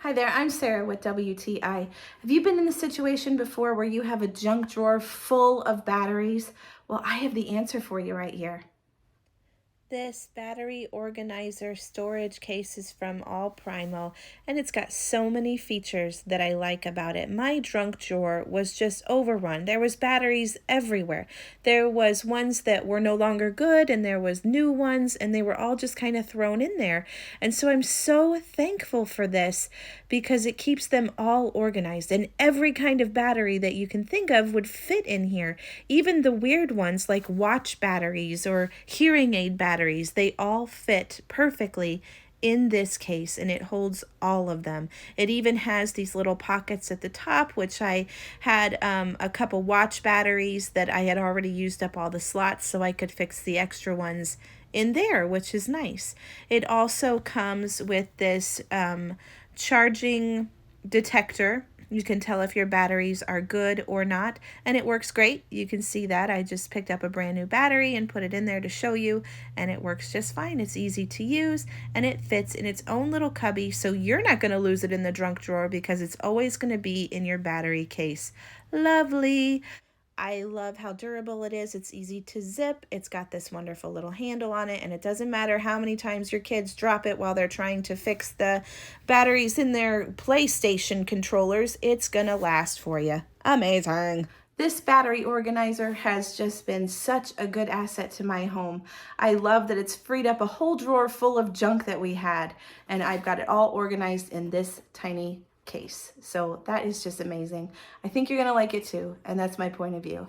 Hi there, I'm Sarah with WTI. Have you been in the situation before where you have a junk drawer full of batteries? Well, I have the answer for you right here. This battery organizer storage case is from ALLPRIMO, and it's got so many features that I like about it. My junk drawer was just overrun. There was batteries everywhere. There was ones that were no longer good, and there was new ones, and they were all just kind of thrown in there. And so I'm so thankful for this because it keeps them all organized, and every kind of battery that you can think of would fit in here. Even the weird ones like watch batteries or hearing aid batteries, they all fit perfectly in this case, and it holds all of them. It even has these little pockets at the top, which I had a couple watch batteries that I had already used up all the slots, so I could fix the extra ones in there, which is nice. It also comes with this charging detector. You can tell if your batteries are good or not, and it works great. You can see that. I just picked up a brand new battery and put it in there to show you, and it works just fine. It's easy to use, and it fits in its own little cubby, so you're not going to lose it in the junk drawer because it's always going to be in your battery case. Lovely. I love how durable it is. It's easy to zip. It's got this wonderful little handle on it, and it doesn't matter how many times your kids drop it while they're trying to fix the batteries in their PlayStation controllers. It's gonna last for you. Amazing. This battery organizer has just been such a good asset to my home. I love that it's freed up a whole drawer full of junk that we had, and I've got it all organized in this tiny case. So that is just amazing. I think you're gonna like it too, and that's my point of view.